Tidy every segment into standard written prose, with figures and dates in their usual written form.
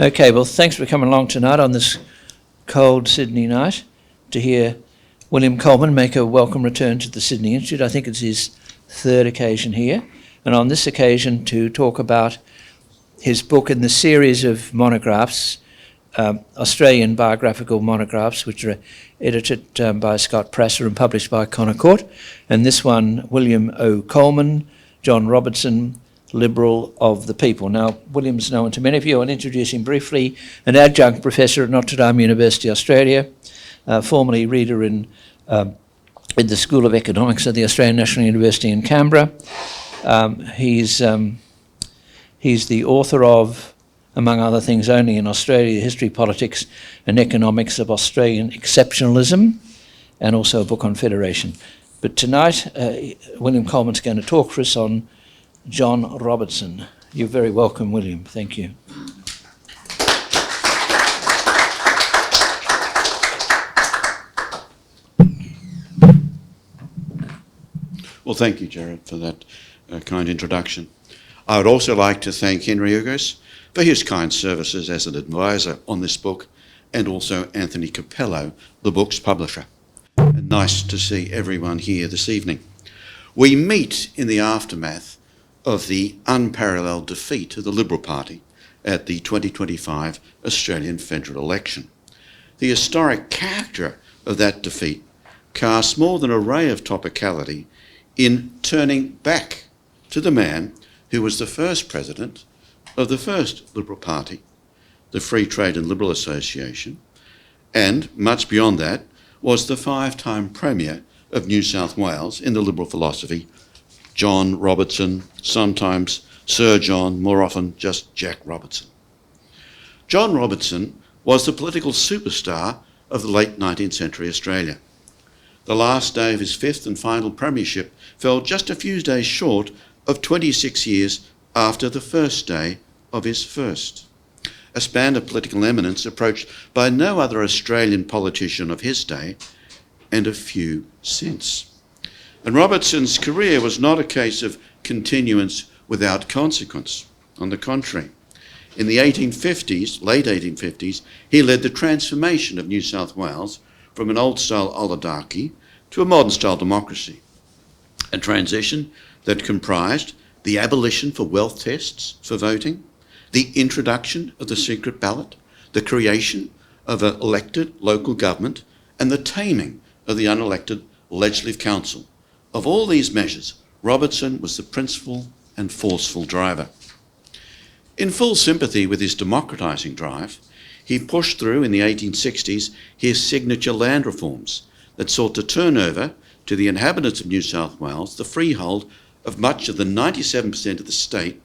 Okay, well, thanks for coming along tonight on this cold Sydney night to hear William Coleman make a welcome return to the Sydney Institute. I think it's his third occasion here, and on this occasion to talk about his book in the series of monographs, Australian biographical monographs, which are edited by Scott Prasser and published by Connocourt. And this one, William O. Coleman, John Robertson, Liberal of the People. Now, William's known to many of you. I'll introduce him briefly. An adjunct professor at Notre Dame University, Australia, formerly reader in the School of Economics at the Australian National University in Canberra. He's the author of, among other things, Only in Australia, History, Politics and Economics of Australian Exceptionalism, and also a book on federation. But tonight, William Coleman's going to talk for us on John Robertson. You're very welcome, William. Thank you. Well, thank you, Gerard, for that kind introduction. I would also like to thank Henry Ugos for his kind services as an advisor on this book, and also Anthony Capello, the book's publisher. And nice to see everyone here this evening. We meet in the aftermath of the unparalleled defeat of the Liberal Party at the 2025 Australian federal election. The historic character of that defeat casts more than a ray of topicality in turning back to the man who was the first president of the first Liberal Party, the Free Trade and Liberal Association, and, much beyond that, was the five-time Premier of New South Wales in the Liberal philosophy, John Robertson, sometimes Sir John, more often just Jack Robertson. John Robertson was the political superstar of the late 19th century Australia. The last day of his fifth and final premiership fell just a few days short of 26 years after the first day of his first. A span of political eminence approached by no other Australian politician of his day, and a few since. And Robertson's career was not a case of continuance without consequence. On the contrary, in the 1850s, late 1850s, he led the transformation of New South Wales from an old-style oligarchy to a modern-style democracy, a transition that comprised the abolition for wealth tests for voting, the introduction of the secret ballot, the creation of an elected local government, and the taming of the unelected Legislative Council. Of all these measures, Robertson was the principal and forceful driver. In full sympathy with his democratising drive, he pushed through in the 1860s his signature land reforms that sought to turn over to the inhabitants of New South Wales the freehold of much of the 97% of the state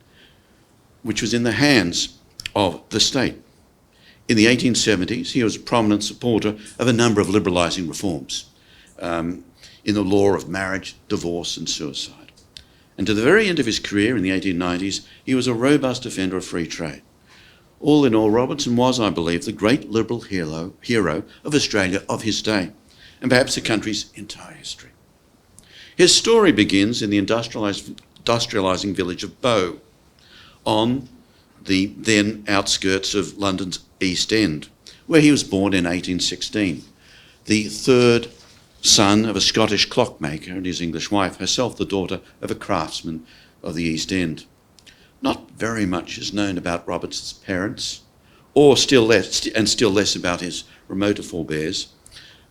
which was in the hands of the state. In the 1870s, he was a prominent supporter of a number of liberalising reforms in the law of marriage, divorce and suicide. And to the very end of his career in the 1890s, he was a robust defender of free trade. All in all, Robertson was, I believe, the great liberal hero of Australia of his day, and perhaps the country's entire history. His story begins in the industrialising village of Bow, on the then outskirts of London's East End, where he was born in 1816, the third son of a Scottish clockmaker and his English wife, herself the daughter of a craftsman of the East End. Not very much is known about Robertson's parents, or still less about his remoter forebears,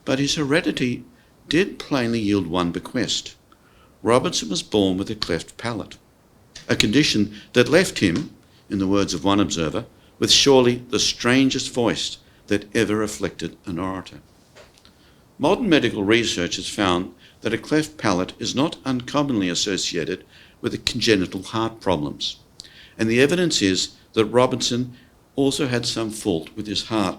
but his heredity did plainly yield one bequest. Robertson was born with a cleft palate, a condition that left him, in the words of one observer, with surely the strangest voice that ever afflicted an orator. Modern medical research has found that a cleft palate is not uncommonly associated with congenital heart problems, and the evidence is that Robertson also had some fault with his heart.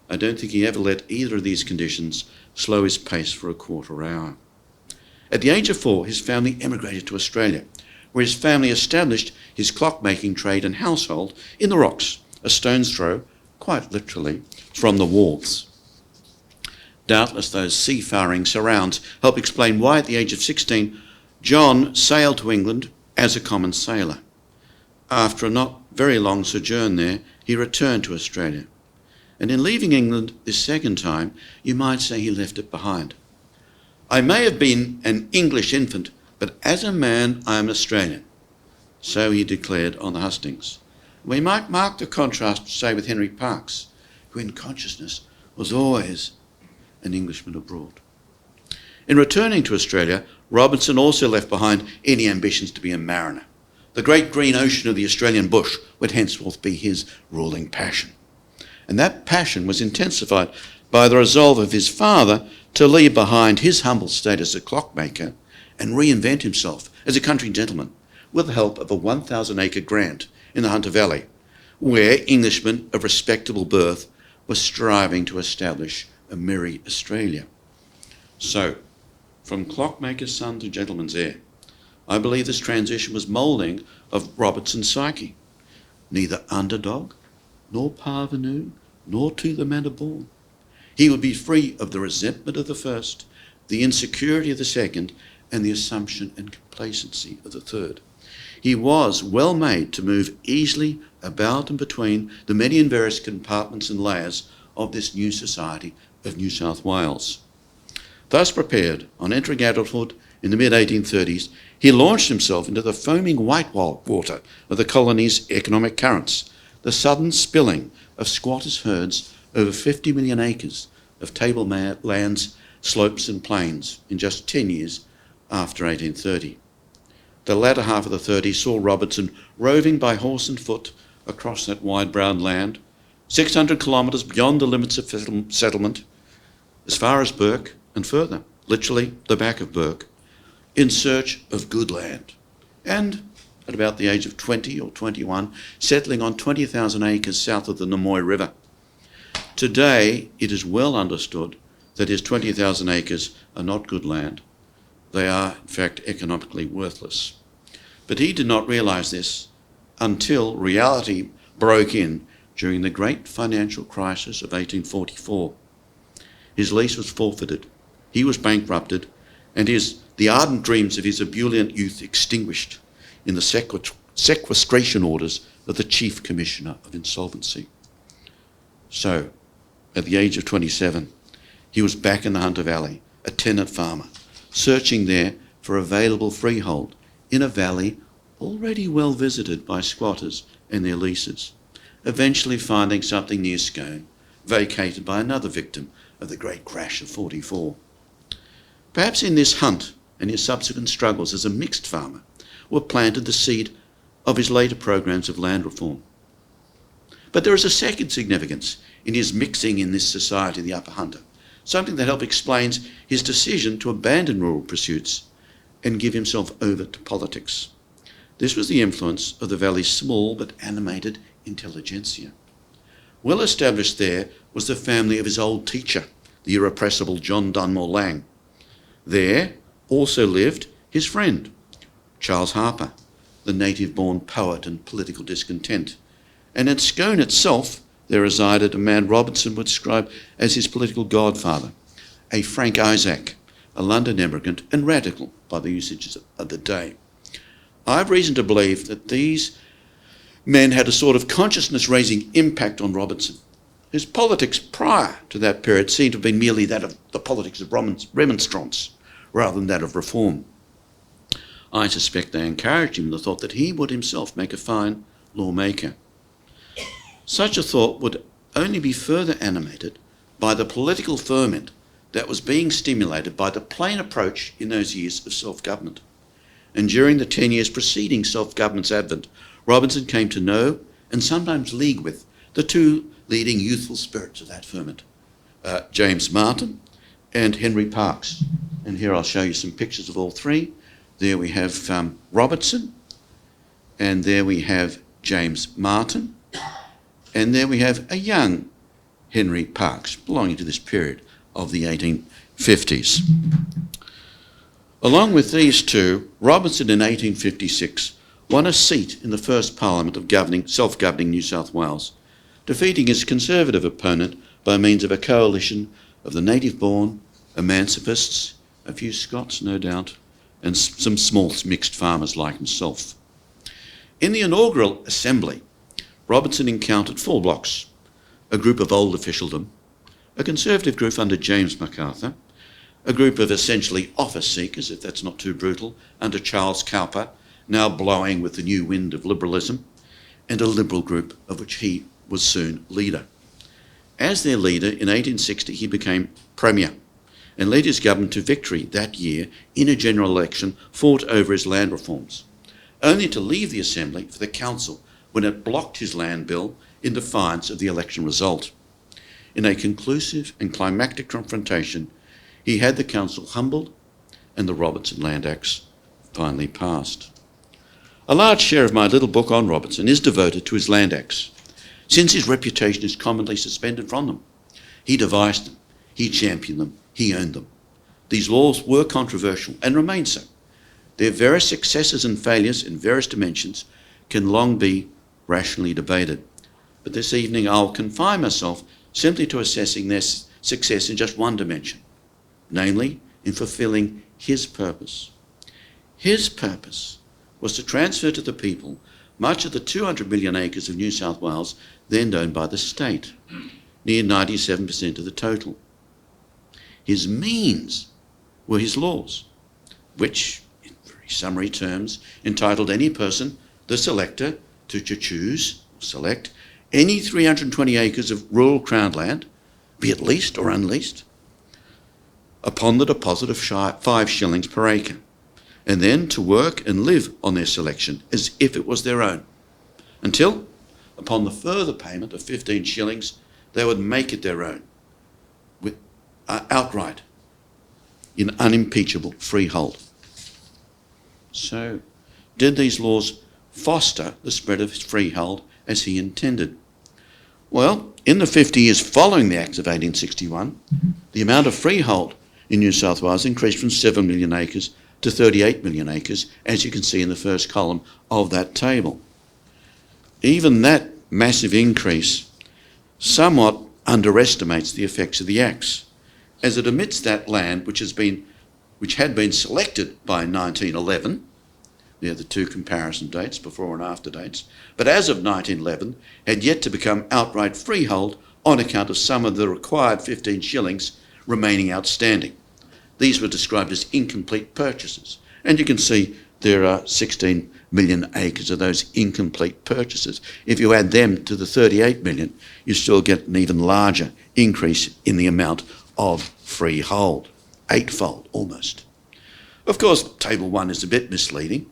I don't think he ever let either of these conditions slow his pace for a quarter hour. At the age of 4, his family emigrated to Australia, where his family established his clockmaking trade and household in the rocks, a stone's throw, quite literally, from the wharves. Doubtless those seafaring surrounds help explain why at the age of 16, John sailed to England as a common sailor. After a not very long sojourn there, he returned to Australia. And in leaving England this second time, you might say he left it behind. I may have been an English infant, but as a man I am Australian. So he declared on the hustings. We might mark the contrast, say, with Henry Parkes, who in consciousness was always an Englishman abroad. In returning to Australia, Robertson also left behind any ambitions to be a mariner. The great green ocean of the Australian bush would henceforth be his ruling passion. And that passion was intensified by the resolve of his father to leave behind his humble status as a clockmaker and reinvent himself as a country gentleman with the help of a 1,000-acre grant in the Hunter Valley, where Englishmen of respectable birth were striving to establish a merry Australia. So, from clockmaker's son to gentleman's heir, I believe this transition was moulding of Robertson's psyche. Neither underdog, nor parvenu, nor to the manner born. He would be free of the resentment of the first, the insecurity of the second, and the assumption and complacency of the third. He was well made to move easily about and between the many and various compartments and layers of this new society of New South Wales. Thus prepared, on entering adulthood in the mid-1830s, he launched himself into the foaming whitewater of the colony's economic currents, the sudden spilling of squatters' herds over 50 million acres of tablelands, slopes and plains in just 10 years after 1830. The latter half of the 30s saw Robertson roving by horse and foot across that wide brown land, 600 kilometres beyond the limits of settlement, as far as Bourke and further, literally the back of Bourke, in search of good land. And at about the age of 20 or 21, settling on 20,000 acres south of the Namoy River. Today, it is well understood that his 20,000 acres are not good land. They are, in fact, economically worthless. But he did not realise this until reality broke in during the great financial crisis of 1844. His lease was forfeited, he was bankrupted, and the ardent dreams of his ebullient youth extinguished in the sequestration orders of the Chief Commissioner of Insolvency. So, at the age of 27, he was back in the Hunter Valley, a tenant farmer, searching there for available freehold in a valley already well visited by squatters and their leases, eventually finding something near Scone, vacated by another victim of the great crash of 44. Perhaps in this hunt and his subsequent struggles as a mixed farmer were planted the seed of his later programs of land reform. But there is a second significance in his mixing in this society of the Upper Hunter, something that helps explains his decision to abandon rural pursuits and give himself over to politics. This was the influence of the valley's small but animated intelligentsia. Well established there was the family of his old teacher, the irrepressible John Dunmore Lang. There also lived his friend, Charles Harper, the native-born poet and political discontent. And at Scone itself, there resided a man Robertson would describe as his political godfather, a Frank Isaac, a London immigrant and radical by the usages of the day. I have reason to believe that these men had a sort of consciousness-raising impact on Robertson. His politics prior to that period seemed to have been merely that of the politics of remonstrance, rather than that of reform. I suspect they encouraged him in the thought that he would himself make a fine lawmaker. Such a thought would only be further animated by the political ferment that was being stimulated by the plain approach in those years of self-government. And during the 10 years preceding self-government's advent, Robertson came to know and sometimes league with the two leading youthful spirits of that ferment, James Martin and Henry Parkes. And here I'll show you some pictures of all three. There we have Robertson, and there we have James Martin, and there we have a young Henry Parkes belonging to this period of the 1850s. Along with these two, Robertson in 1856 won a seat in the first Parliament of self-governing New South Wales, defeating his Conservative opponent by means of a coalition of the native-born, emancipists, a few Scots no doubt, and some small mixed farmers like himself. In the inaugural assembly, Robertson encountered 4 blocks: a group of old officialdom, a Conservative group under James MacArthur, a group of essentially office seekers, if that's not too brutal, under Charles Cowper, now blowing with the new wind of liberalism, and a Liberal group of which he was soon leader. As their leader, in 1860 he became Premier and led his government to victory that year in a general election fought over his land reforms, only to leave the Assembly for the Council when it blocked his land bill in defiance of the election result. In a conclusive and climactic confrontation, he had the Council humbled and the Robertson Land Acts finally passed. A large share of my little book on Robertson is devoted to his Land Acts, since his reputation is commonly suspended from them. He devised them, he championed them, he owned them. These laws were controversial and remain so. Their various successes and failures in various dimensions can long be rationally debated. But this evening I'll confine myself simply to assessing their success in just one dimension, namely in fulfilling his purpose. His purpose was to transfer to the people much of the 200 million acres of New South Wales then owned by the state, near 97% of the total. His means were his laws, which, in very summary terms, entitled any person, the selector, to choose, or select, any 320 acres of rural Crown land, be it leased or unleased, upon the deposit of 5 shillings per acre, and then to work and live on their selection as if it was their own, until, upon the further payment of 15 shillings, they would make it their own, with outright, in unimpeachable freehold. So, did these laws foster the spread of freehold as he intended? Well, in the 50 years following the Acts of 1861, the amount of freehold in New South Wales increased from 7 million acres to 38 million acres, as you can see in the first column of that table. Even that massive increase somewhat underestimates the effects of the Acts, as it omits that land which had been selected by 1911, near the 2 comparison dates, before and after dates, but as of 1911 had yet to become outright freehold on account of some of the required 15 shillings remaining outstanding. These were described as incomplete purchases, and you can see there are 16 million acres of those incomplete purchases. If you add them to the 38 million, you still get an even larger increase in the amount of freehold, 8-fold almost. Of course, Table 1 is a bit misleading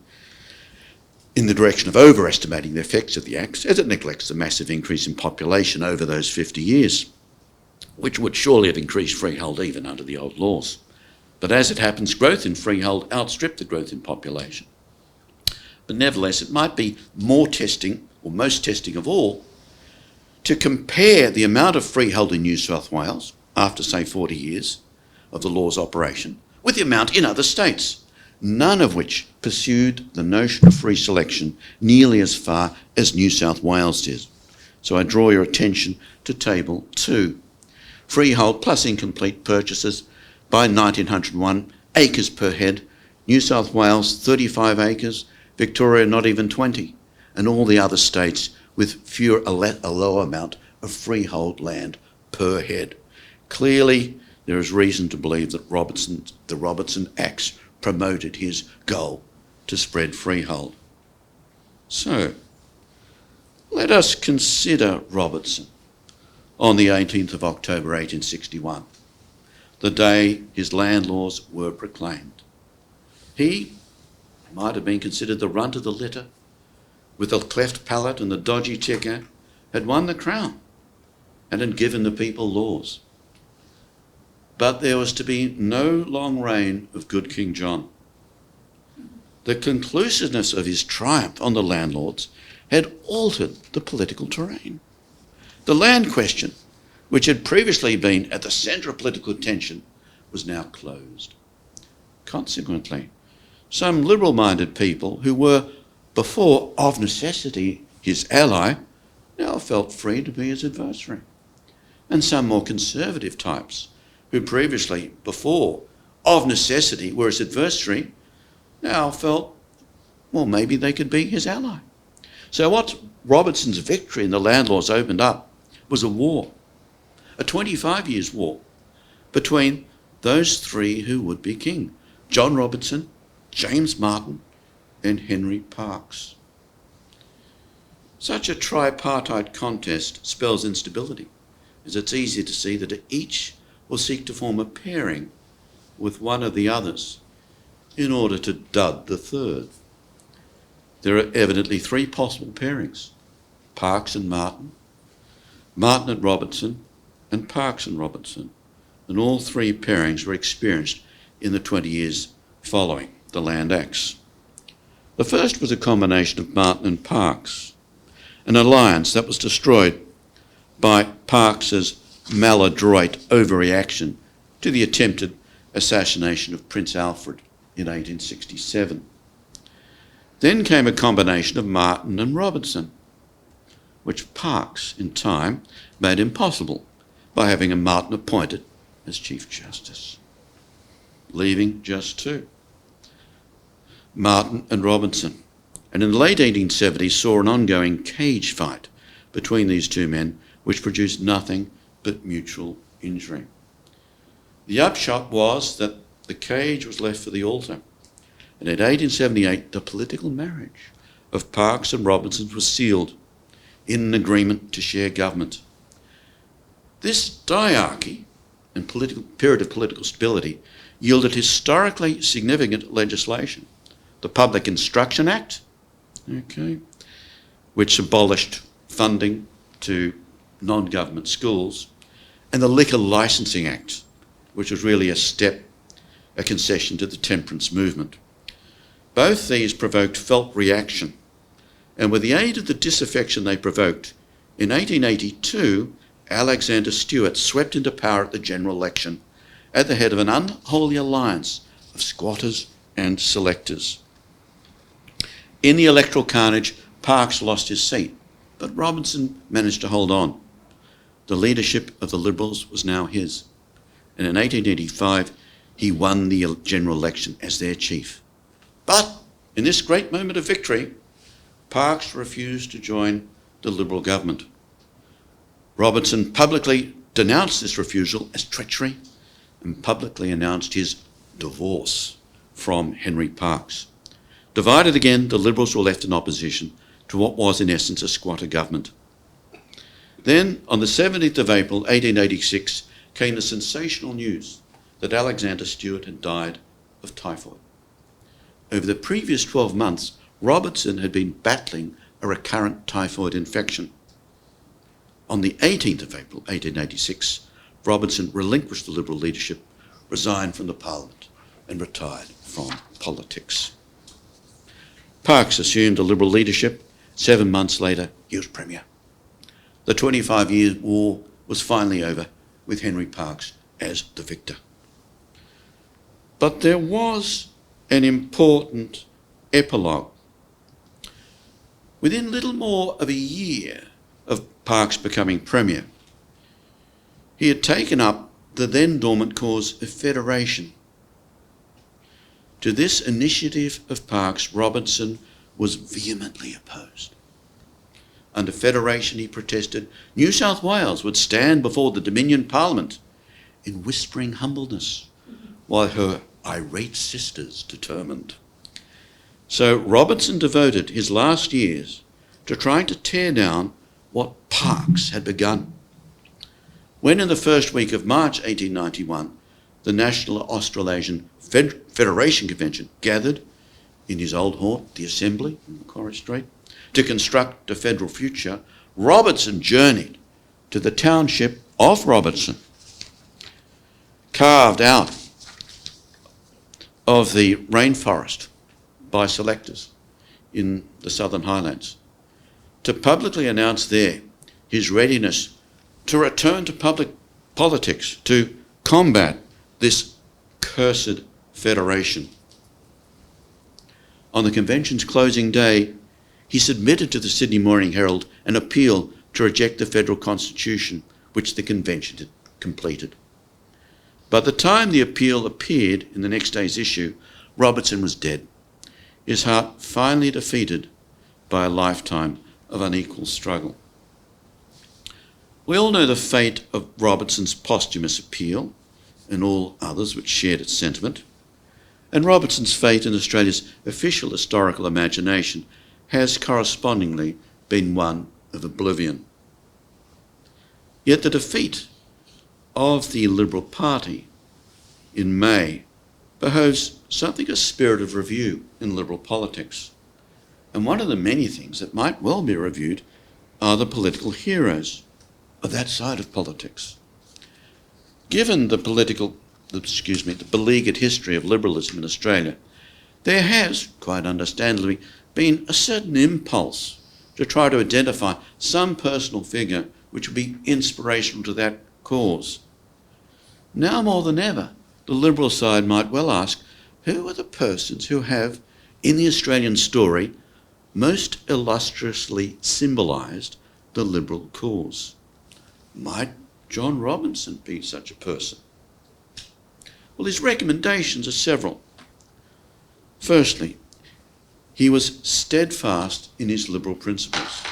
in the direction of overestimating the effects of the Acts, as it neglects the massive increase in population over those 50 years, which would surely have increased freehold even under the old laws. But as it happens, growth in freehold outstripped the growth in population. But nevertheless, it might be more testing, or most testing of all, to compare the amount of freehold in New South Wales, after say 40 years of the law's operation, with the amount in other states, none of which pursued the notion of free selection nearly as far as New South Wales did. So I draw your attention to Table 2. Freehold plus incomplete purchases by 1901, acres per head, New South Wales 35 acres, Victoria not even 20, and all the other states with a lower amount of freehold land per head. Clearly, there is reason to believe that the Robertson Acts promoted his goal to spread freehold. So, let us consider Robertson on the 18th of October 1861, the day his land laws were proclaimed. He might have been considered the runt of the litter, with the cleft palate and the dodgy ticker, had won the crown and had given the people laws. But there was to be no long reign of good King John. The conclusiveness of his triumph on the landlords had altered the political terrain. The land question, which had previously been at the centre of political attention, was now closed. Consequently, some liberal-minded people who were before of necessity his ally now felt free to be his adversary. And some more conservative types who previously, before of necessity, were his adversary, now felt, well, maybe they could be his ally. So what Robertson's victory in the land laws opened up was a war, a 25 years war between those three who would be king: John Robertson, James Martin and Henry Parkes. Such a tripartite contest spells instability, as it's easy to see that each will seek to form a pairing with one of the others in order to dud the third. There are evidently three possible pairings: Parkes and Martin, Martin and Robertson, and Parkes and Robertson. And all three pairings were experienced in the 20 years following the Land Acts. The first was a combination of Martin and Parkes, an alliance that was destroyed by Parkes's maladroit overreaction to the attempted assassination of Prince Alfred in 1867. Then came a combination of Martin and Robertson, which Parkes, in time, made impossible by having a Martin appointed as Chief Justice, leaving just two: Martin and Robertson. And in the late 1870s saw an ongoing cage fight between these two men, which produced nothing but mutual injury. The upshot was that the cage was left for the altar, and in 1878 the political marriage of Parkes and Robertson was sealed in an agreement to share government. This diarchy and period of political stability yielded historically significant legislation: the Public Instruction Act, which abolished funding to non-government schools, and the Liquor Licensing Act, which was really a concession to the temperance movement. Both these provoked felt reaction, and with the aid of the disaffection they provoked, in 1882, Alexander Stewart swept into power at the general election at the head of an unholy alliance of squatters and selectors. In the electoral carnage, Parkes lost his seat, but Robertson managed to hold on. The leadership of the Liberals was now his, and in 1885 he won the general election as their chief. But in this great moment of victory, Parkes refused to join the Liberal government. Robertson publicly denounced this refusal as treachery and publicly announced his divorce from Henry Parkes. Divided again, the Liberals were left in opposition to what was in essence a squatter government. Then, on the 17th of April 1886, came the sensational news that Alexander Stewart had died of typhoid. Over the previous 12 months, Robertson had been battling a recurrent typhoid infection. On the 18th of April 1886, Robertson relinquished the Liberal leadership, resigned from the Parliament and retired from politics. Parkes assumed the Liberal leadership. 7 months later, he was Premier. The 25-year war was finally over, with Henry Parkes as the victor. But there was an important epilogue. Within little more of a year of Parkes becoming Premier, he had taken up the then dormant cause of federation. To this initiative of Parkes, Robertson was vehemently opposed. Under federation, he protested, New South Wales would stand before the Dominion Parliament in whispering humbleness, while her irate sisters determined. So Robertson devoted his last years to trying to tear down what Parkes had begun. When in the first week of March 1891, the National Australasian Federation Convention gathered in his old haunt, the Assembly in Macquarie Street, to construct a federal future, Robertson journeyed to the township of Robertson, carved out of the rainforest by selectors in the Southern Highlands, to publicly announce there his readiness to return to public politics, to combat this cursed federation. On the convention's closing day, he submitted to the Sydney Morning Herald an appeal to reject the federal constitution, which the convention had completed. By the time the appeal appeared in the next day's issue, Robertson was dead, his heart finally defeated by a lifetime of unequal struggle. We all know the fate of Robertson's posthumous appeal and all others which shared its sentiment, and Robertson's fate in Australia's official historical imagination has correspondingly been one of oblivion. Yet the defeat of the Liberal Party in May behoves something of a spirit of review in Liberal politics. And one of the many things that might well be reviewed are the political heroes of that side of politics. Given the beleaguered history of liberalism in Australia, there has, quite understandably, been a certain impulse to try to identify some personal figure which would be inspirational to that cause. Now more than ever, the Liberal side might well ask, who are the persons who have, in the Australian story, most illustriously symbolised the Liberal cause? Might John Robertson be such a person? Well, his recommendations are several. Firstly, he was steadfast in his Liberal principles.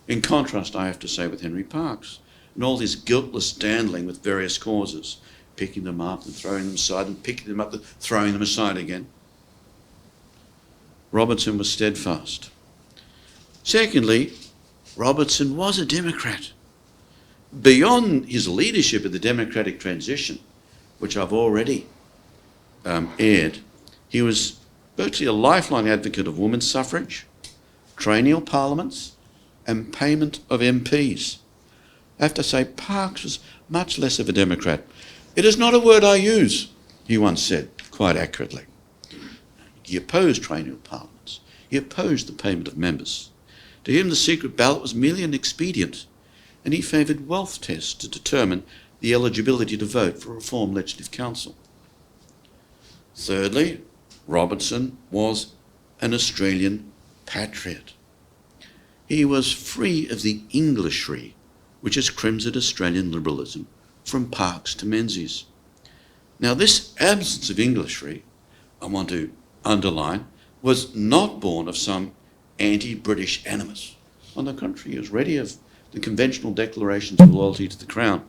In contrast, I have to say, with Henry Parkes and all his guiltless dandling with various causes, picking them up and throwing them aside and picking them up and throwing them aside again. Robertson was steadfast. Secondly, Robertson was a Democrat. Beyond his leadership of the democratic transition, which I've already aired, he was virtually a lifelong advocate of women's suffrage, triennial parliaments, and payment of MPs. I have to say, Parkes was much less of a Democrat. "It is not a word I use," he once said, quite accurately. He opposed triennial parliaments. He opposed the payment of members. To him, the secret ballot was merely an expedient, and he favoured wealth tests to determine the eligibility to vote for a Reform Legislative Council. Thirdly, Robertson was an Australian patriot. He was free of the Englishry which has crimsoned Australian liberalism from Parkes to Menzies. Now, this absence of Englishry, I want to underline, was not born of some anti-British animus. On the contrary, he was ready of the conventional declarations of loyalty to the Crown.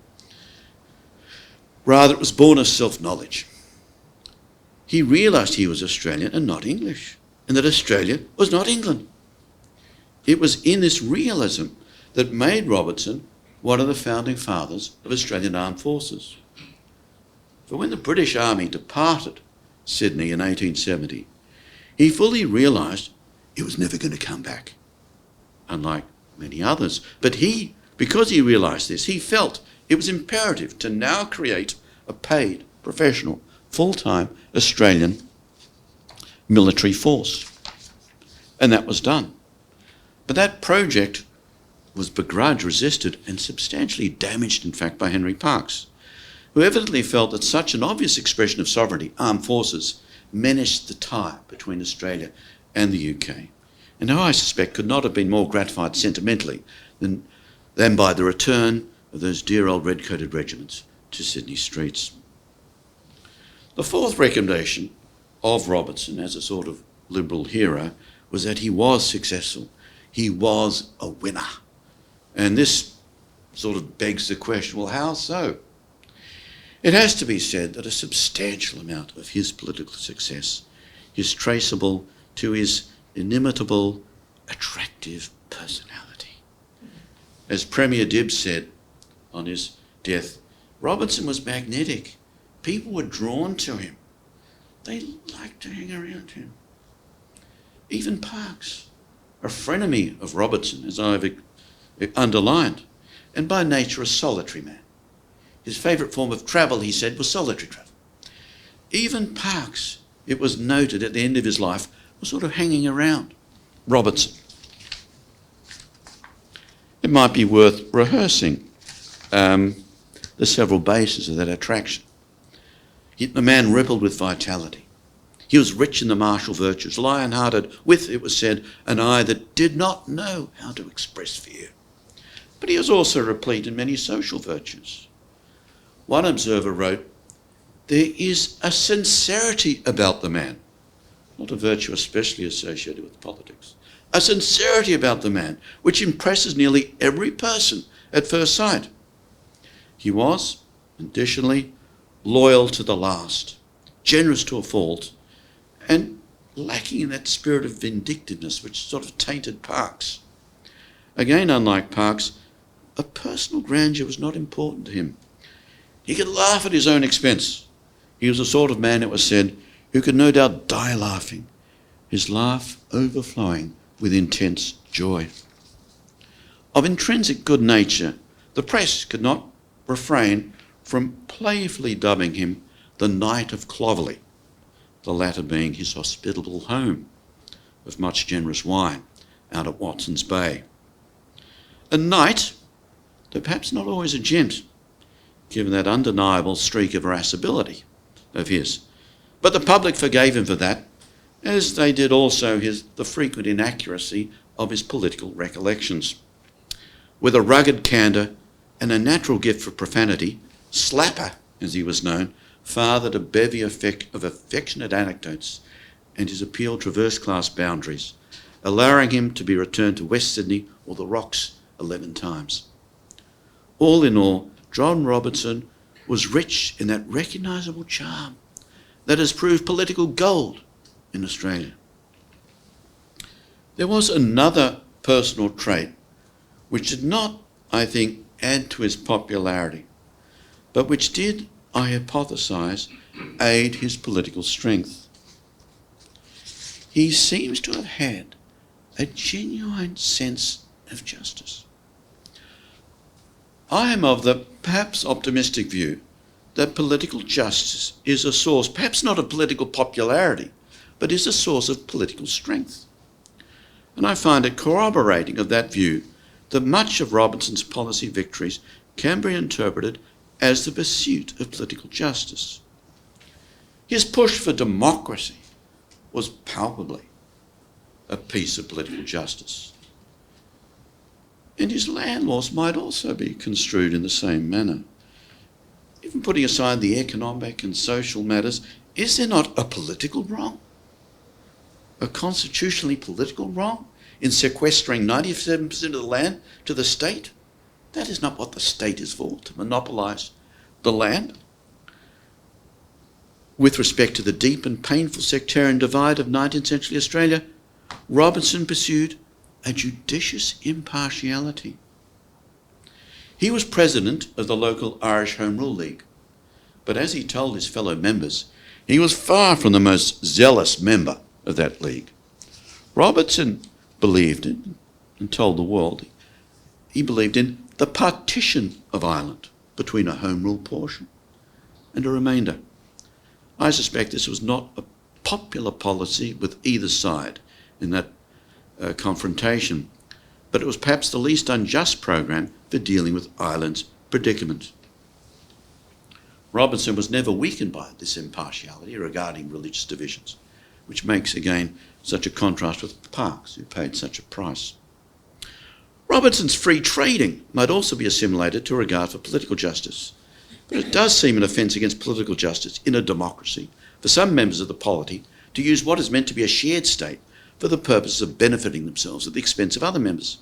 Rather, it was born of self-knowledge. He realised he was Australian and not English, and that Australia was not England. It was in this realism that made Robertson one of the founding fathers of Australian Armed Forces. For when the British Army departed Sydney in 1870, he fully realised it was never going to come back, unlike many others. But because he realised this, he felt it was imperative to now create a paid, professional, full-time Australian military force. And that was done. But that project was begrudged, resisted, and substantially damaged, in fact, by Henry Parkes, who evidently felt that such an obvious expression of sovereignty, armed forces, menaced the tie between Australia and the UK, and who I suspect could not have been more gratified sentimentally than by the return of those dear old red-coated regiments to Sydney streets. The fourth recommendation of Robertson as a sort of Liberal hero was that he was successful. He was a winner. And this sort of begs the question, well, how so? It has to be said that a substantial amount of his political success is traceable to his inimitable, attractive personality. As Premier Dibbs said on his death, Robertson was magnetic. People were drawn to him. They liked to hang around him. Even Parkes, a frenemy of Robertson, as I've underlined, and by nature a solitary man. His favourite form of travel, he said, was solitary travel. Even Parkes, it was noted at the end of his life, was sort of hanging around Robertson. It might be worth rehearsing the several bases of that attraction. The man rippled with vitality. He was rich in the martial virtues, lion-hearted, with, it was said, an eye that did not know how to express fear. But he was also replete in many social virtues. One observer wrote, "There is a sincerity about the man," not a virtue especially associated with politics, a sincerity about the man which impresses nearly every person at first sight. He was, additionally, loyal to the last, generous to a fault, and lacking in that spirit of vindictiveness which sort of tainted Parkes. Again, unlike Parkes, a personal grandeur was not important to him. He could laugh at his own expense. He was the sort of man, it was said, who could no doubt die laughing, his laugh overflowing with intense joy. Of intrinsic good nature, the press could not refrain from playfully dubbing him the Knight of Clovelly, the latter being his hospitable home of much generous wine out at Watson's Bay. A knight, though perhaps not always a gent, given that undeniable streak of irascibility of his. But the public forgave him for that, as they did also the frequent inaccuracy of his political recollections. With a rugged candour and a natural gift for profanity, Slapper, as he was known, fathered a bevy of affectionate anecdotes, and his appeal traversed class boundaries, allowing him to be returned to West Sydney or the Rocks 11 times. All in all, John Robertson was rich in that recognisable charm that has proved political gold in Australia. There was another personal trait which did not, I think, add to his popularity, but which did, I hypothesise, aid his political strength. He seems to have had a genuine sense of justice. I am of the perhaps optimistic view that political justice is a source, perhaps not of political popularity, but is a source of political strength. And I find it corroborating of that view that much of Robertson's policy victories can be interpreted as the pursuit of political justice. His push for democracy was palpably a piece of political justice. And his land laws might also be construed in the same manner. Even putting aside the economic and social matters, is there not a political wrong? A constitutionally political wrong in sequestering 97% of the land to the state? That is not what the state is for, to monopolise the land. With respect to the deep and painful sectarian divide of 19th century Australia, Robertson pursued a judicious impartiality. He was president of the local Irish Home Rule League, but as he told his fellow members, he was far from the most zealous member of that league. Robertson believed in, and told the world, he believed in the partition of Ireland between a Home Rule portion and a remainder. I suspect this was not a popular policy with either side in that confrontation, but it was perhaps the least unjust program for dealing with Ireland's predicament. Robertson was never weakened by this impartiality regarding religious divisions, which makes, again, such a contrast with Parkes, who paid such a price. Robertson's free trading might also be assimilated to a regard for political justice, but it does seem an offence against political justice in a democracy for some members of the polity to use what is meant to be a shared state for the purpose of benefiting themselves at the expense of other members.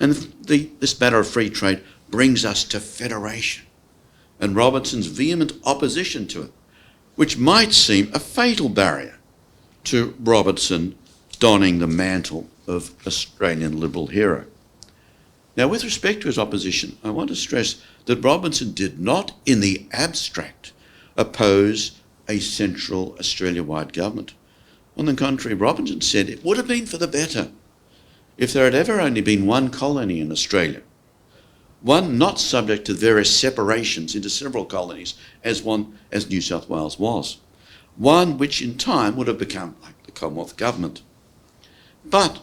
And this matter of free trade brings us to federation and Robertson's vehement opposition to it, which might seem a fatal barrier to Robertson donning the mantle of Australian Liberal hero. Now, with respect to his opposition, I want to stress that Robertson did not, in the abstract, oppose a central Australia-wide government. On the contrary, Robertson said it would have been for the better if there had ever only been one colony in Australia, one not subject to various separations into several colonies as New South Wales was, one which in time would have become like the Commonwealth government. But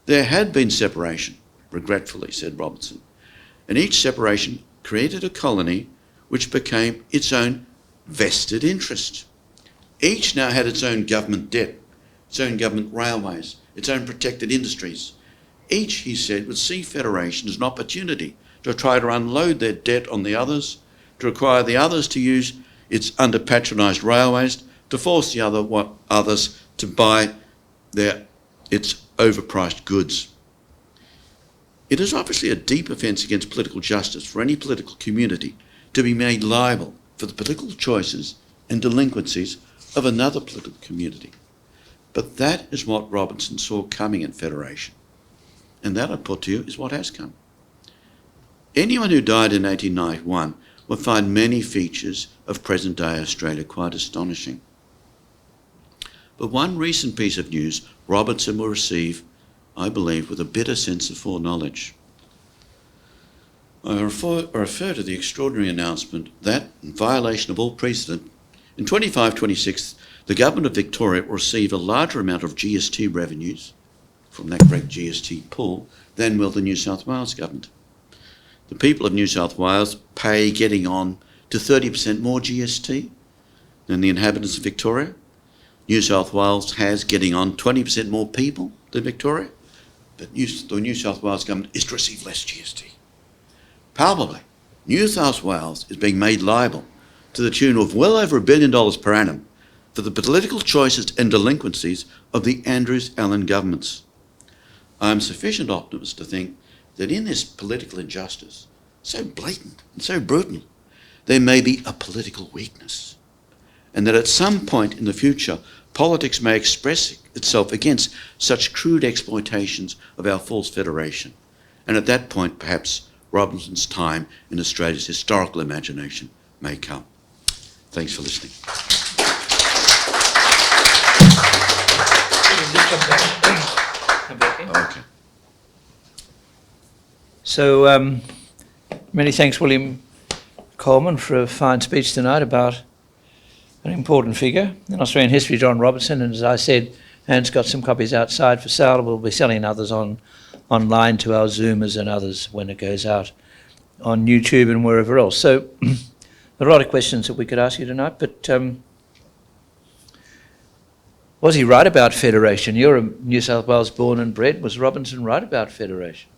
there had been separation, regretfully, said Robertson, and each separation created a colony which became its own vested interest. Each now had its own government debt, its own government railways, its own protected industries. Each, he said, would see federation as an opportunity to try to unload their debt on the others, to require the others to use its under-patronised railways, to force the others to buy its overpriced goods. It is obviously a deep offence against political justice for any political community to be made liable for the political choices and delinquencies of another political community. But that is what Robertson saw coming in federation. And that, I put to you, is what has come. Anyone who died in 1891 will find many features of present-day Australia quite astonishing. But one recent piece of news Robertson will receive, I believe, with a bitter sense of foreknowledge. I refer to the extraordinary announcement that, in violation of all precedent, in 25-26, the Government of Victoria will receive a larger amount of GST revenues from that great GST pool than will the New South Wales Government. The people of New South Wales pay getting on to 30% more GST than the inhabitants of Victoria. New South Wales has getting on 20% more people than Victoria, but the New South Wales Government is to receive less GST. Palpably, New South Wales is being made liable to the tune of well over $1 billion per annum for the political choices and delinquencies of the Andrews-Allen governments. I am sufficient optimist to think that in this political injustice, so blatant and so brutal, there may be a political weakness, and that at some point in the future, politics may express itself against such crude exploitations of our false federation. And at that point, perhaps, Robertson's time in Australia's historical imagination may come. Thanks for listening. Okay. So, many thanks, William Coleman, for a fine speech tonight about an important figure in Australian history, John Robertson. And as I said, Anne's got some copies outside for sale. We'll be selling others online to our Zoomers and others when it goes out on YouTube and wherever else. So there are a lot of questions that we could ask you tonight, but was he right about federation? You're a New South Wales born and bred. Was Robertson right about federation?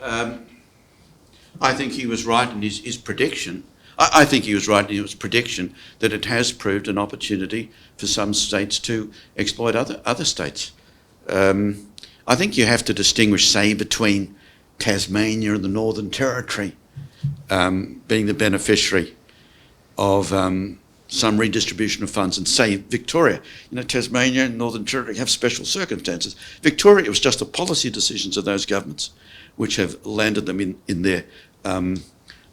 I think he was right in his prediction. I think he was right in his prediction that it has proved an opportunity for some states to exploit other states. I think you have to distinguish, say, between Tasmania and the Northern Territory being the beneficiary of some redistribution of funds, and say Victoria. You know, Tasmania and Northern Territory have special circumstances. Victoria, it was just the policy decisions of those governments which have landed them in their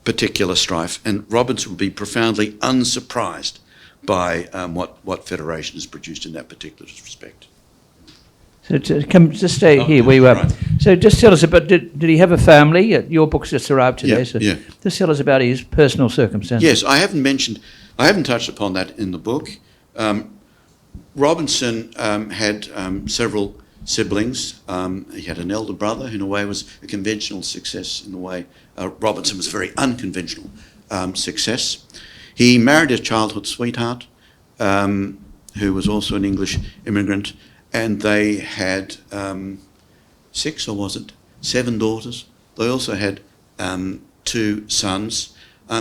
particular strife, and Robertson would be profoundly unsurprised by what federation has produced in that particular respect. So just stay here where you are. Right. So just tell us about, did he have a family? Your book's just arrived today, yeah. Just tell us about his personal circumstances. Yes, I haven't touched upon that in the book. Robinson had several siblings. He had an elder brother who in a way was a conventional success. In a way, Robertson was a very unconventional success. He married his childhood sweetheart, who was also an English immigrant, and they had 6, or was it 7 daughters. They also had 2 sons.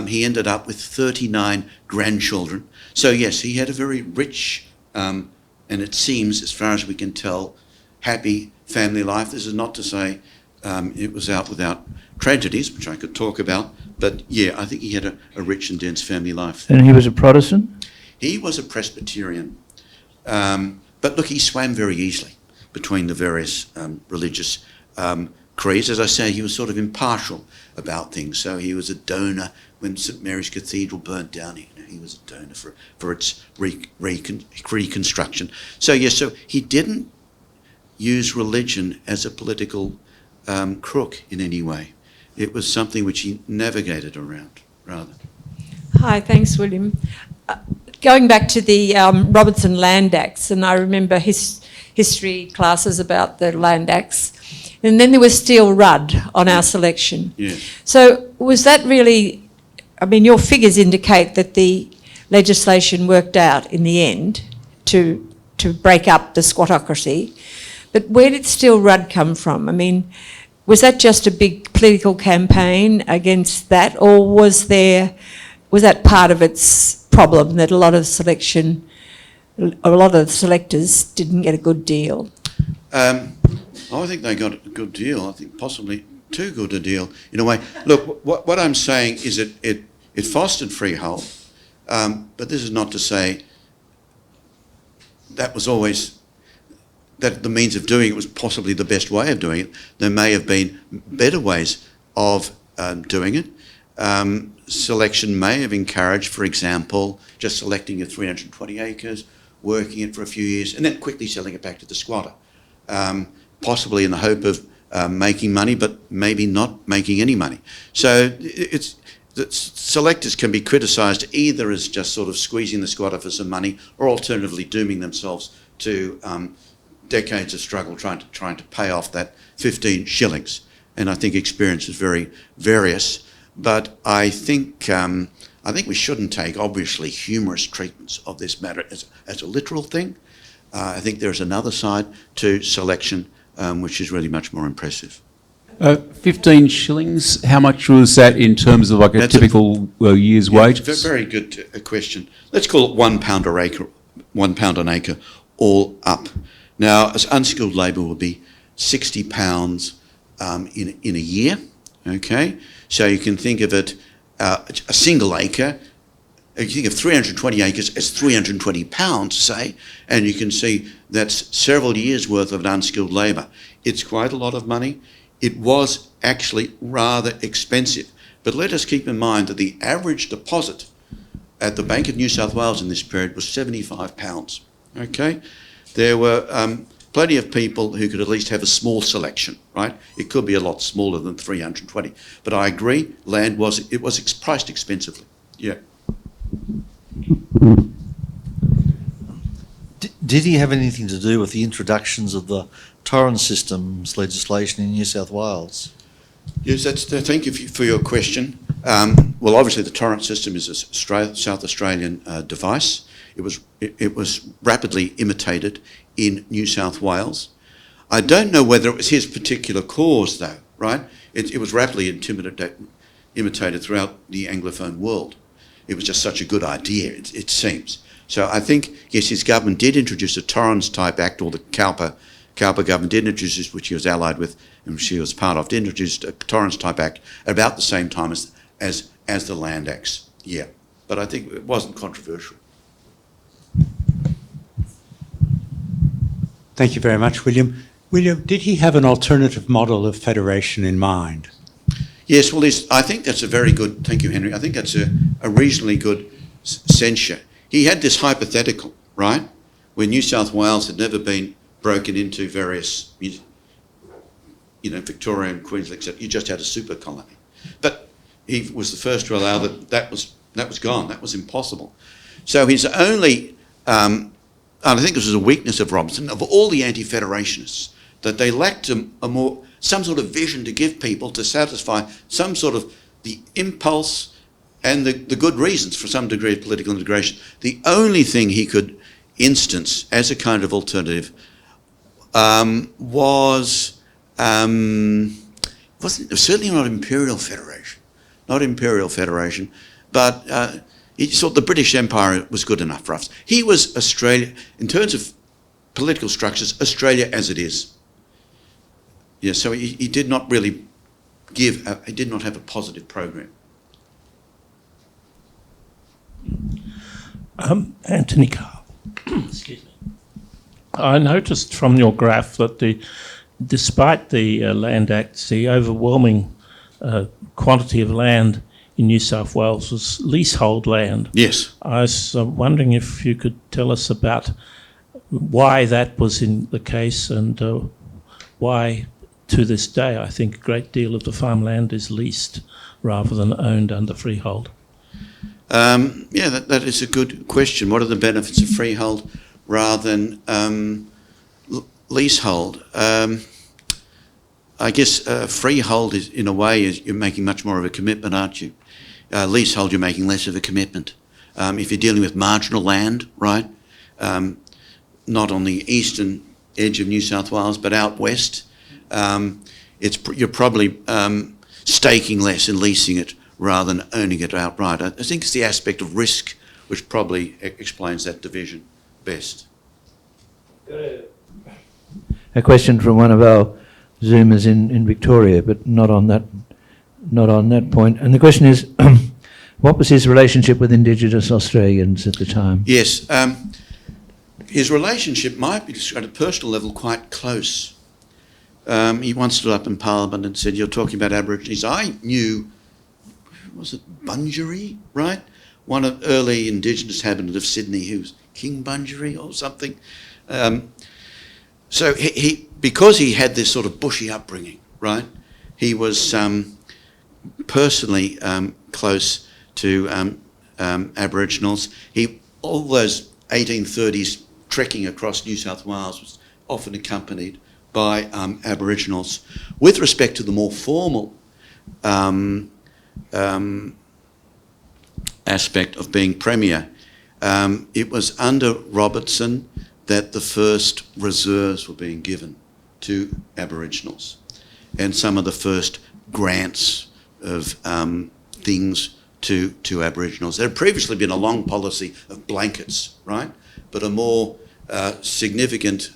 He ended up with 39 grandchildren. So yes, he had a very rich, and it seems, as far as we can tell, happy family life. This is not to say it was out without tragedies, which I could talk about, but yeah, I think he had a rich and dense family life. And he was a Protestant? He was a Presbyterian, but look, he swam very easily between the various religious creeds. As I say, he was sort of impartial about things, so he was a donor when St Mary's Cathedral burnt down. He was a donor for its reconstruction. So yes, so he didn't use religion as a political crook in any way. It was something which he navigated around, rather. Hi, thanks, William. Going back to the Robertson Land Acts, and I remember history classes about the Land Acts, and then there was Steele Rudd on our selection. Yeah. So was that really, I mean, your figures indicate that the legislation worked out in the end to break up the squattocracy, but where did Steele Rudd come from? I mean, was that just a big political campaign against that, or was that part of its problem that a lot of selectors didn't get a good deal? I think they got a good deal. I think possibly too good a deal in a way. Look, what I'm saying is it fostered freehold, but this is not to say that was always, that the means of doing it was possibly the best way of doing it. There may have been better ways of doing it. Selection may have encouraged, for example, just selecting your 320 acres, working it for a few years, and then quickly selling it back to the squatter, possibly in the hope of making money, but maybe not making any money. So selectors can be criticised either as just sort of squeezing the squatter for some money, or alternatively dooming themselves to decades of struggle trying to pay off that 15 shillings. And I think experience is very various. But I think we shouldn't take obviously humorous treatments of this matter as a literal thing. I think there's another side to selection which is really much more impressive. 15 shillings, how much was that in terms of like a typical year's wage? Very good question. Let's call it £1 an acre all up. Now, as unskilled labour would be £60 in a year, okay? So you can think of it, a single acre, you think of 320 acres as £320, say, and you can see that's several years' worth of unskilled labour. It's quite a lot of money. It was actually rather expensive. But let us keep in mind that the average deposit at the Bank of New South Wales in this period was £75, okay? There were plenty of people who could at least have a small selection, right? It could be a lot smaller than 320. But I agree, land was priced expensively. Yeah. Did he have anything to do with the introductions of the torrent systems legislation in New South Wales? Yes, thank you for your question. Well, obviously the torrent system is a South Australian device. It was rapidly imitated in New South Wales. I don't know whether it was his particular cause, though, right? It was rapidly imitated throughout the Anglophone world. It was just such a good idea, it seems. So I think, yes, his government did introduce a Torrens-type Act, or the Cowper government did introduce this, which he was allied with and which he was part of, did introduce a Torrens-type Act at about the same time as the Land Acts, yeah. But I think it wasn't controversial. Thank you very much, William. William, did he have an alternative model of federation in mind? Yes, well, I think that's a very good, thank you, Henry, I think that's a reasonably good censure. He had this hypothetical, right, where New South Wales had never been broken into various, Victoria and Queensland, except you just had a super colony. But he was the first to allow that was gone, that was impossible. So his only, and I think this was a weakness of Robertson, of all the anti-federationists, that they lacked some sort of vision to give people to satisfy some sort of the impulse and the good reasons for some degree of political integration. The only thing he could instance as a kind of alternative was certainly not imperial federation, but he thought the British Empire was good enough for us. He was Australia, in terms of political structures, Australia as it is. Yeah, so he did not really he did not have a positive program. Anthony Carl, excuse me. I noticed from your graph that despite the Land Acts, the overwhelming quantity of land in New South Wales was leasehold land. Yes. I was wondering if you could tell us about why that was in the case and why, to this day, I think a great deal of the farmland is leased rather than owned under freehold. That is a good question. What are the benefits of freehold rather than leasehold? I guess freehold is, in a way, you're making much more of a commitment, aren't you? Leasehold, you're making less of a commitment. If you're dealing with marginal land, right, not on the eastern edge of New South Wales, but out west, you're probably staking less and leasing it rather than owning it outright. I think it's the aspect of risk which probably explains that division best. a question from one of our Zoomers in Victoria, but not on that point. And the question is, what was his relationship with Indigenous Australians at the time? Yes, his relationship might be described at a personal level quite close. He once stood up in Parliament and said, "You're talking about Aborigines." I knew, was it Bungaree, right? One of early Indigenous inhabitant of Sydney, who was King Bungaree or something. So he because he had this sort of bushy upbringing, right? He was personally close to Aboriginals. All those 1830s trekking across New South Wales was often accompanied by Aboriginals. With respect to the more formal aspect of being Premier, it was under Robertson that the first reserves were being given to Aboriginals, and some of the first grants of things to Aboriginals. There had previously been a long policy of blankets, right? But a more significant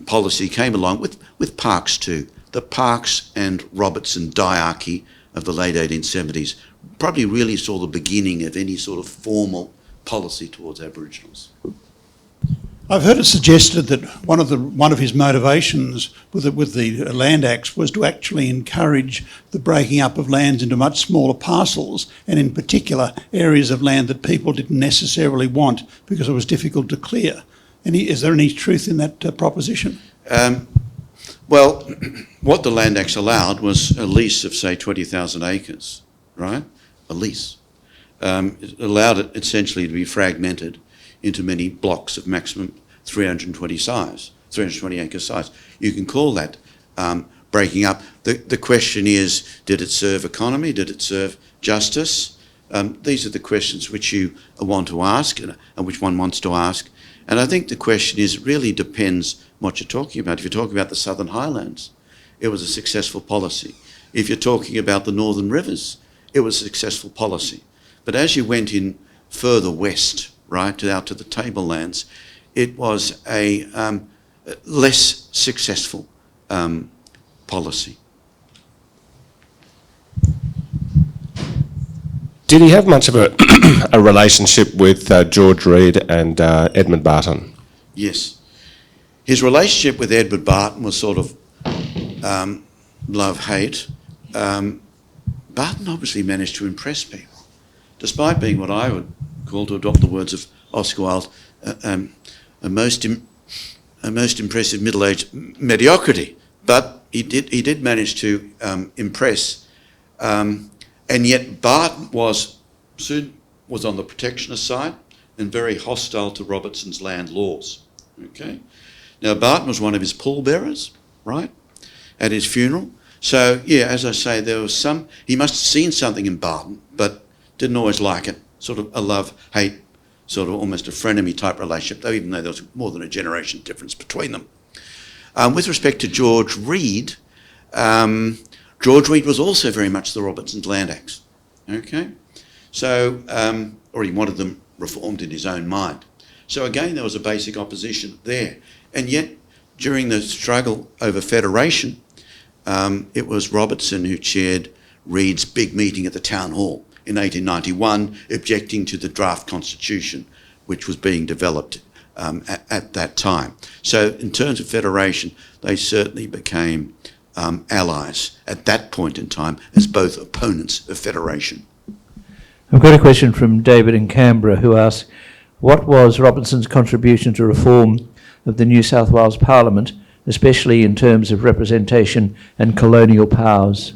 policy came along with parks too. The Parks and Robertson diarchy of the late 1870s probably really saw the beginning of any sort of formal policy towards Aboriginals. I've heard it suggested that one of his motivations with the Land Acts was to actually encourage the breaking up of lands into much smaller parcels, and in particular areas of land that people didn't necessarily want because it was difficult to clear. Is there any truth in that proposition? Well, what the Land Acts allowed was a lease of, say, 20,000 acres, right? A lease. It allowed it essentially to be fragmented into many blocks of maximum 320 acre size. You can call that breaking up. The question is, did it serve economy? Did it serve justice? These are the questions which you want to ask and which one wants to ask. And I think the question is, it really depends what you're talking about. If you're talking about the Southern Highlands, it was a successful policy. If you're talking about the Northern Rivers, it was a successful policy. But as you went in further west, right, out to the tablelands, it was a less successful policy. Did he have much of a relationship with George Read and Edmund Barton? Yes. His relationship with Edward Barton was sort of love-hate. Barton obviously managed to impress people, despite being what I would call, to adopt the words of Oscar Wilde, a most impressive middle-aged mediocrity. But he did manage to impress, and yet Barton was on the protectionist side and very hostile to Robertson's land laws. Okay, now Barton was one of his pallbearers, right, at his funeral. So yeah, as I say, there was he must have seen something in Barton, but didn't always like it. Sort of a love-hate, sort of almost a frenemy type relationship, though, even though there was more than a generation difference between them. With respect to George Read, George Read was also very much the Robertson's Land Acts. Okay, so or he wanted them reformed in his own mind. So again, there was a basic opposition there, and yet during the struggle over federation, it was Robertson who chaired Read's big meeting at the town hall in 1891, objecting to the draft constitution which was being developed at that time. So in terms of federation, they certainly became allies at that point in time as both opponents of federation. I've got a question from David in Canberra, who asks, what was Robertson's contribution to reform of the New South Wales Parliament, especially in terms of representation and colonial powers?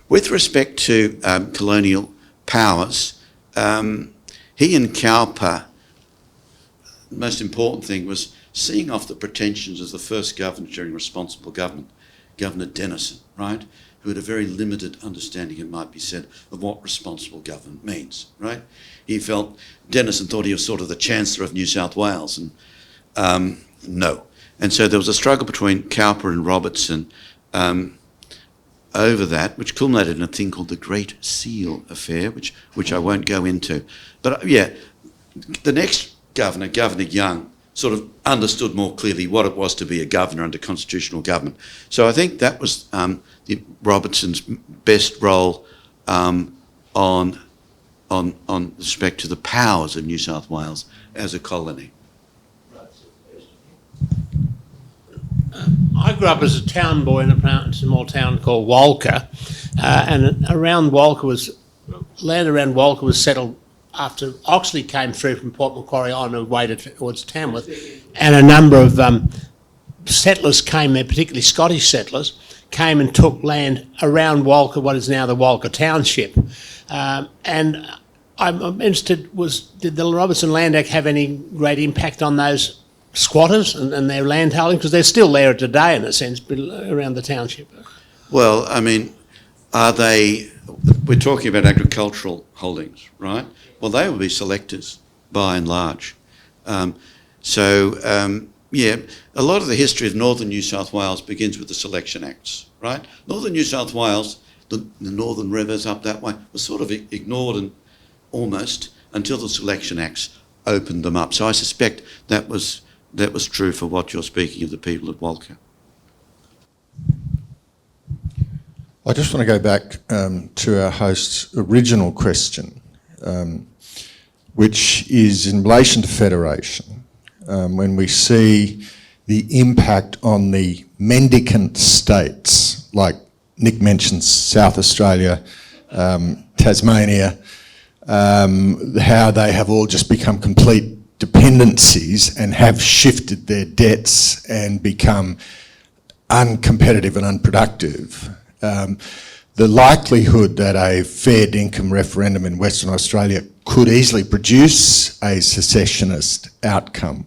With respect to colonial powers, he and Cowper, the most important thing was seeing off the pretensions of the first governor during responsible government, Governor Henderson, right, who had a very limited understanding, it might be said, of what responsible government means, right? He felt, Henderson thought he was sort of the Chancellor of New South Wales, and no. And so there was a struggle between Cowper and Robertson over that, which culminated in a thing called the Great Seal Affair, which I won't go into. But yeah, the next governor, Governor Young, sort of understood more clearly what it was to be a governor under constitutional government. So I think that was Robertson's best role on respect to the powers of New South Wales as a colony. I grew up as a town boy in a small town called Walker, and around Walker land around Walker was settled after Oxley came through from Port Macquarie on the way towards Tamworth, and a number of settlers came there, particularly Scottish settlers, came and took land around Walker, what is now the Walker Township. And I'm interested, did the Robertson Land Act have any great impact on those squatters and their land holdings? Because they're still there today, in a sense, around the township. Well, I mean, we're talking about agricultural holdings, right? Well, they will be selectors, by and large. Yeah, a lot of the history of northern New South Wales begins with the Selection Acts, right? Northern New South Wales, the northern rivers up that way, was sort of ignored and almost until the Selection Acts opened them up. So I suspect that was true for what you're speaking of, the people of Walker. I just want to go back to our host's original question, which is in relation to federation. When we see the impact on the mendicant states, like Nick mentions South Australia, Tasmania, how they have all just become complete dependencies and have shifted their debts and become uncompetitive and unproductive. The likelihood that a fair dinkum referendum in Western Australia could easily produce a secessionist outcome.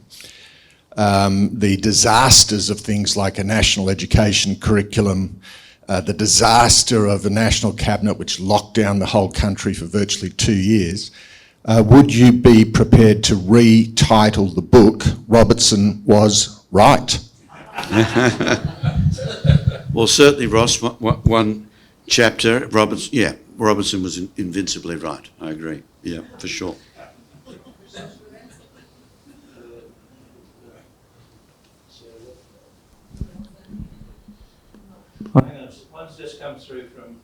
The disasters of things like a national education curriculum, the disaster of a national cabinet which locked down the whole country for virtually 2 years, would you be prepared to retitle the book Robertson Was Right? Well, certainly, Ross, one chapter, Robertson was invincibly right. I agree. Yeah, for sure. One's just come through from...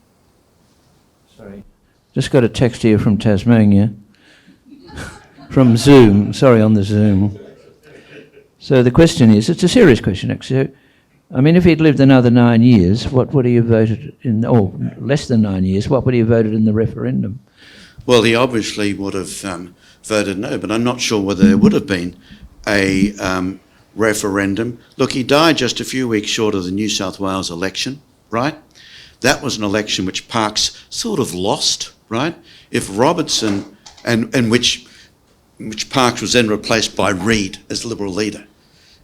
Sorry. Just got a text here from Tasmania. From Zoom. Sorry, on the Zoom. So the question is, it's a serious question actually. I mean, if he'd lived another 9 years, what would he have voted in, or less than 9 years, what would he have voted in the referendum? Well, he obviously would have voted no, but I'm not sure whether there would have been a referendum. Look, he died just a few weeks short of the New South Wales election, right? That was an election which Parkes sort of lost, right? If Robertson, and which Parkes was then replaced by Reid as Liberal leader.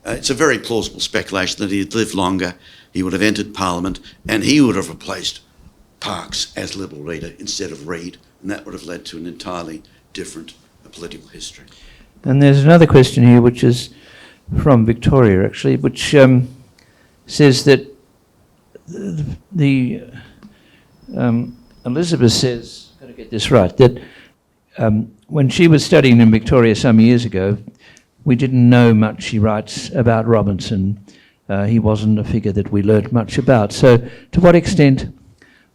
It's a very plausible speculation that he'd lived longer, he would have entered Parliament, and he would have replaced Parkes as Liberal leader instead of Reid, and that would have led to an entirely different political history. And there's another question here, which is from Victoria, actually, which says that Elizabeth says, I've got to get this right, that when she was studying in Victoria some years ago, we didn't know much, she writes, about Robertson. He wasn't a figure that we learnt much about. So to what extent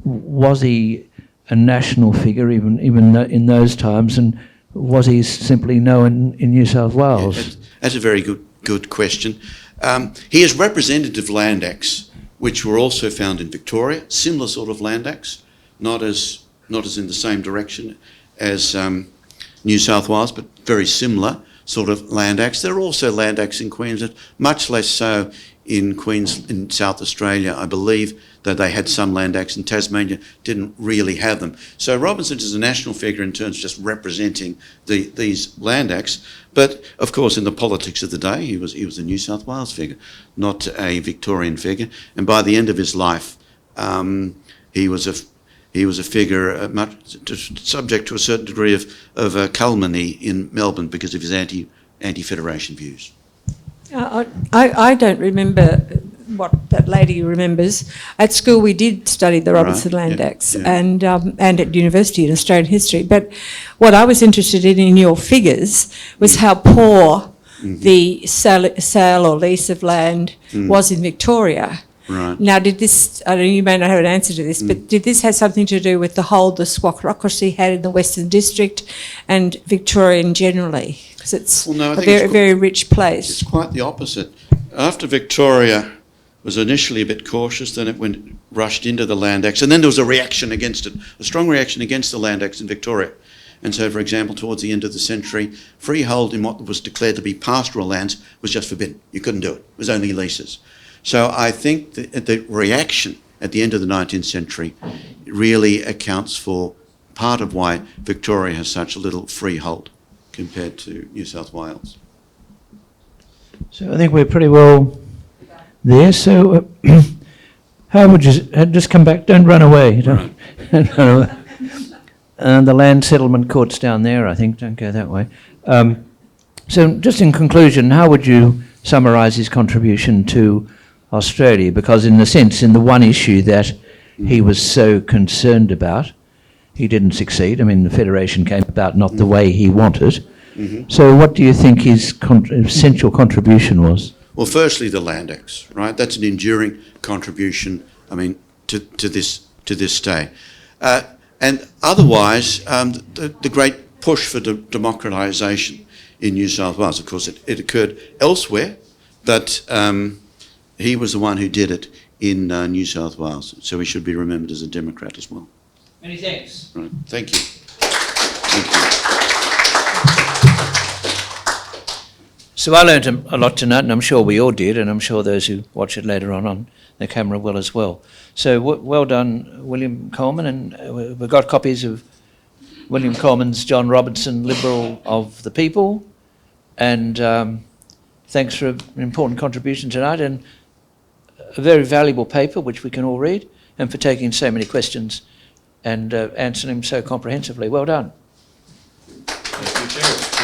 was he a national figure, even in those times, and was he simply known in New South Wales? Yeah, that's a very good question. He has representative land acts, which were also found in Victoria, similar sort of land acts, not as in the same direction as New South Wales, but very similar sort of land acts. There are also land acts in Queensland, much less so in South Australia. I believe that they had some land acts, and Tasmania didn't really have them. So Robertson is a national figure in terms of just representing these land acts. But of course, in the politics of the day, he was a New South Wales figure, not a Victorian figure. And by the end of his life, he was a figure subject to a certain degree of calumny in Melbourne because of his anti-federation views. I don't remember what that lady remembers. At school we did study the Robertson Land Acts and at university in Australian history. But what I was interested in your figures was how poor the sale or lease of land was in Victoria. Right. Now, did this, I know you may not have an answer to this, but did this have something to do with the hold the squattocracy had in the Western District and Victoria generally? Because it's Well, no, I a think very, it's very rich place. It's quite the opposite. After Victoria was initially a bit cautious, then it rushed into the Land Acts, and then there was a reaction against it, a strong reaction against the Land Acts in Victoria. And so, for example, towards the end of the century, freehold in what was declared to be pastoral lands was just forbidden. You couldn't do it. It was only leases. So I think the reaction at the end of the 19th century really accounts for part of why Victoria has such a little freehold compared to New South Wales. So I think we're pretty well there. So how would you just come back? Don't run away. Don't run away. And the land settlement court's down there, I think. Don't go that way. So just in conclusion, how would you summarise his contribution to Australia? Because in a sense, in the one issue that he was so concerned about, he didn't succeed. I mean, the Federation came about not the way he wanted. So what do you think his essential contribution was? Well, firstly, the Land Acts, right? That's an enduring contribution, I mean, to this day. And otherwise, the great push for democratisation in New South Wales, of course, it occurred elsewhere, but he was the one who did it in New South Wales, so he should be remembered as a Democrat as well. Many thanks. Right. Thank you. Thank you. So I learned a lot tonight, and I'm sure we all did, and I'm sure those who watch it later on the camera will as well. So well done, William Coleman, and we've got copies of William Coleman's John Robertson, Liberal of the People, and thanks for an important contribution tonight, and a very valuable paper which we can all read, and for taking so many questions and answering them so comprehensively. Well done. Thank you, Chair.